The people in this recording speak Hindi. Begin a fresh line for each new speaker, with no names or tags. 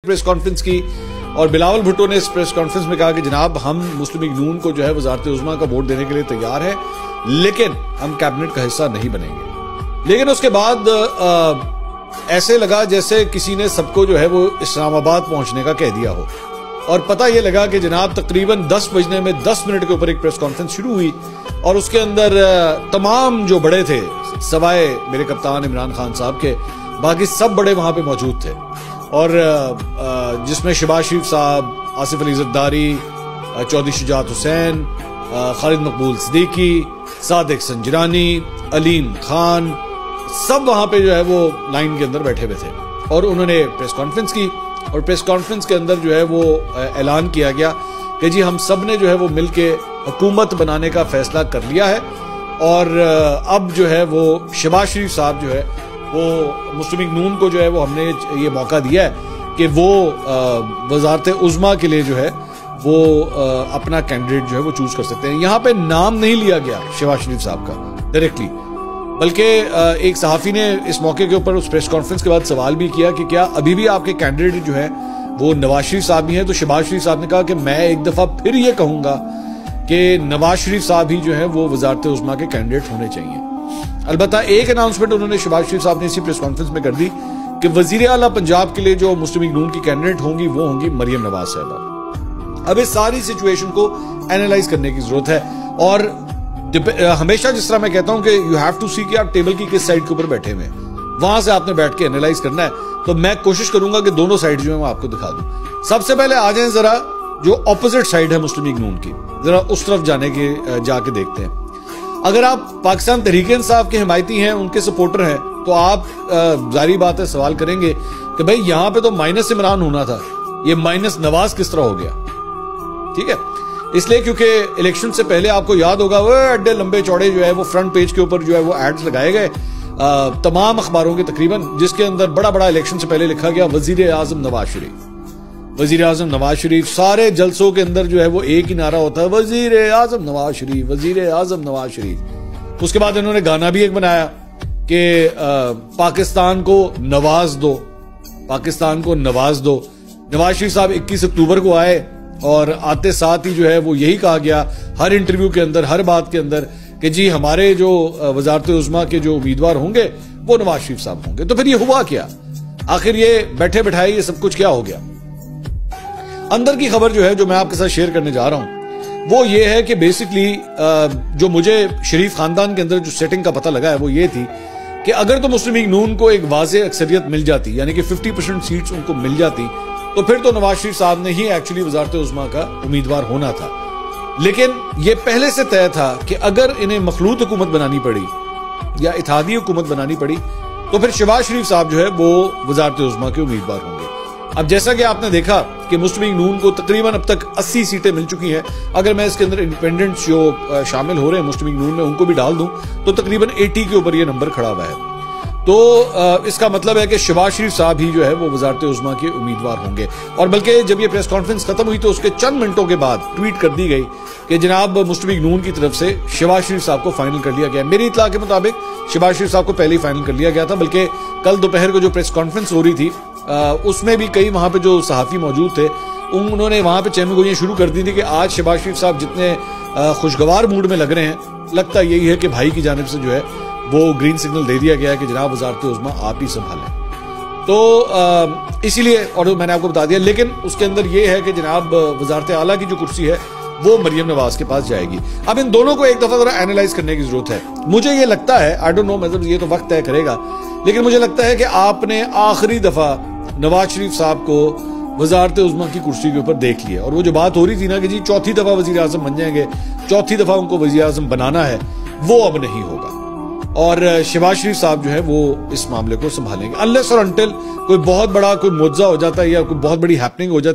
प्रेस कॉन्फ्रेंस की और बिलावल भुट्टो ने इस प्रेस कॉन्फ्रेंस में कहा कि जनाब हम मुस्लिम लीग नून को जो है वजारत उज़्मा का वोट देने के लिए तैयार है, लेकिन हम कैबिनेट का हिस्सा नहीं बनेंगे। लेकिन उसके बाद ऐसे लगा जैसे किसी ने सबको जो है वो इस्लामाबाद पहुंचने का कह दिया हो, और पता यह लगा कि जनाब तकरीबन 10 बजने में 10 मिनट के ऊपर एक प्रेस कॉन्फ्रेंस शुरू हुई और उसके अंदर तमाम जो बड़े थे सवाए मेरे कप्तान इमरान खान साहब के, बाकी सब बड़े वहां पे मौजूद थे, और जिसमें शहबाज शरीफ साहब, आसिफ अली ज़रदारी, चौधरी शुजात हुसैन, खालिद मकबूल सिद्दीकी, सादिक संजरानी, अलीम खान, सब वहां पे जो है वो लाइन के अंदर बैठे हुए थे। और उन्होंने प्रेस कॉन्फ्रेंस की और प्रेस कॉन्फ्रेंस के अंदर जो है वो ऐलान किया गया कि जी हम सब ने जो है वो मिलके हुकूमत बनाने का फैसला कर लिया है, और अब जो है वो शहबाज शरीफ साहब जो है वो मुस्लिम लीग नून को जो है वो हमने ये मौका दिया है कि वो वजारत उज़्मा के लिए जो है वो अपना कैंडिडेट जो है वो चूज कर सकते हैं। यहाँ पे नाम नहीं लिया गया शहबाज शरीफ साहब का डायरेक्टली, बल्कि एक सहाफी ने इस मौके के ऊपर उस प्रेस कॉन्फ्रेंस के बाद सवाल भी किया कि क्या अभी भी आपके कैंडिडेट जो है वो नवाज शरीफ साहब ही हैं? तो शहबाज शरीफ साहब ने कहा कि मैं एक दफा फिर ये कहूंगा कि नवाज शरीफ साहब ही जो है वो वजारत उज़्मा के कैंडिडेट होने चाहिए। अलबत्ता एक अनाउंसमेंट उन्होंने शहबाज शरीफ साहब ने इसी प्रेस कॉन्फ्रेंस में कर दी कि वजीर आला पंजाब के लिए जो मुस्लिम लीग नून की कैंडिडेट होंगी वो होंगी मरियम नवाज साहबा। अब इस सारी सिचुएशन को एनालाइज करने की जरूरत है, और हमेशा जिस तरह मैं कहता हूं कि यू हैव टू सी कि आप टेबल की किस साइड के ऊपर बैठे हुए, वहां से आपने बैठ के एनालाइज करना है। तो मैं कोशिश करूंगा कि दोनों साइड जो है मैं आपको दिखा दूं। सबसे पहले आ जाए जरा जो ऑपोजिट साइड है मुस्लिम लीग नून की, जरा उस तरफ जाके देखते हैं। अगर आप पाकिस्तान तहरीक इंसाफ के हिमायती हैं, उनके सपोर्टर हैं, तो आप जारी बात है सवाल करेंगे कि भाई यहां पे तो माइनस इमरान होना था, ये माइनस नवाज किस तरह हो गया? ठीक है, इसलिए क्योंकि इलेक्शन से पहले आपको याद होगा वो एड्डे लंबे चौड़े जो है वो फ्रंट पेज के ऊपर जो है वो एड्स लगाए गए तमाम अखबारों के तकरीबन, जिसके अंदर बड़ा बड़ा इलेक्शन से पहले लिखा गया वजीर आजम नवाज शरीफ, वजीर आजम नवाज शरीफ। सारे जलसों के अंदर जो है वो एक ही नारा होता है वजीर आजम नवाज शरीफ, वजीर आजम नवाज शरीफ। उसके बाद इन्होंने गाना भी एक बनाया कि पाकिस्तान को नवाज दो, पाकिस्तान को नवाज दो। नवाज शरीफ साहब 21 अक्टूबर को आए और आते साथ ही जो है वो यही कहा गया हर इंटरव्यू के अंदर, हर बात के अंदर कि जी हमारे जो वजारत उज़्मा के जो उम्मीदवार होंगे वो नवाज शरीफ साहब होंगे। तो फिर ये हुआ क्या? आखिर ये बैठे बैठाए ये सब कुछ क्या हो गया? अंदर की खबर जो है जो मैं आपके साथ शेयर करने जा रहा हूं वो ये है कि बेसिकली जो मुझे शरीफ खानदान के अंदर जो सेटिंग का पता लगा है वो ये थी कि अगर तो मुस्लिम लीग नून को एक वाज़े अक्सरियत मिल जाती, यानी कि 50% सीट्स उनको मिल जाती, तो फिर तो नवाज शरीफ साहब ने ही एक्चुअली वजारत उज़्मा का उम्मीदवार होना था। लेकिन यह पहले से तय था कि अगर इन्हें मखलूत हुकूमत बनानी पड़ी या इत्तेहादी हुकूमत बनानी पड़ी तो फिर शहबाज शरीफ साहब जो है वो वजारत उज़्मा के उम्मीदवार होंगे। अब जैसा कि आपने देखा कि मुस्लिम लीग नून को तकरीबन अब तक 80 सीटें मिल चुकी हैं। अगर मैं इसके अंदर इंडिपेंडेंट्स जो शामिल हो रहे हैं मुस्लिम लीग नून में उनको भी डाल दूं तो तकरीबन 80 के ऊपर ये नंबर खड़ा हुआ है। तो इसका मतलब है कि शहबाज शरीफ साहब ही जो है वो वजारत उज़्मा के उम्मीदवार होंगे। और बल्कि जब ये प्रेस कॉन्फ्रेंस खत्म हुई तो उसके चंद मिनटों के बाद ट्वीट कर दी गई कि जनाब मुस्लिम लीग नून की तरफ से शहबाज शरीफ साहब को फाइनल कर लिया गया। मेरी इत्तला के मुताबिक शहबाज शरीफ साहब को पहले ही फाइनल कर लिया गया था, बल्कि कल दोपहर को जो प्रेस कॉन्फ्रेंस हो रही थी उसमें भी कई वहां पे जो सहाफी मौजूद थे उन्होंने वहां पे चहमगोइयां शुरू कर दी थी कि आज शहबाज शरीफ साहब जितने खुशगवार मूड में लग रहे हैं, लगता यही है कि भाई की जानिब से जो है वो ग्रीन सिग्नल दे दिया गया है कि जनाब वजारत उज़्मा आप ही संभालें। तो इसीलिए, और मैंने आपको बता दिया, लेकिन उसके अंदर ये है कि जनाब वजारत आला की जो कुर्सी है वो मरियम नवाज के पास जाएगी। अब इन दोनों को एक दफा जरा एनालाइज करने की जरूरत है। मुझे ये लगता है, आई डोंट नो, मतलब ये तो वक्त तय करेगा, लेकिन मुझे लगता है कि आपने आखिरी दफा नवाज शरीफ साहब को वजारत उज़्मा की कुर्सी के ऊपर देख लिया। और वो जो बात हो रही थी ना कि जी चौथी दफा वजीर आजम बन जाएंगे, चौथी दफा उनको वजीर आजम बनाना है, वो अब नहीं होगा। और शहबाज शरीफ साहब जो है वो इस मामले को संभालेंगे अनलेस और अनटिल कोई बहुत बड़ा कोई मुआवजा हो जाता है या कोई बहुत बड़ी हैपनिंग हो जाती है।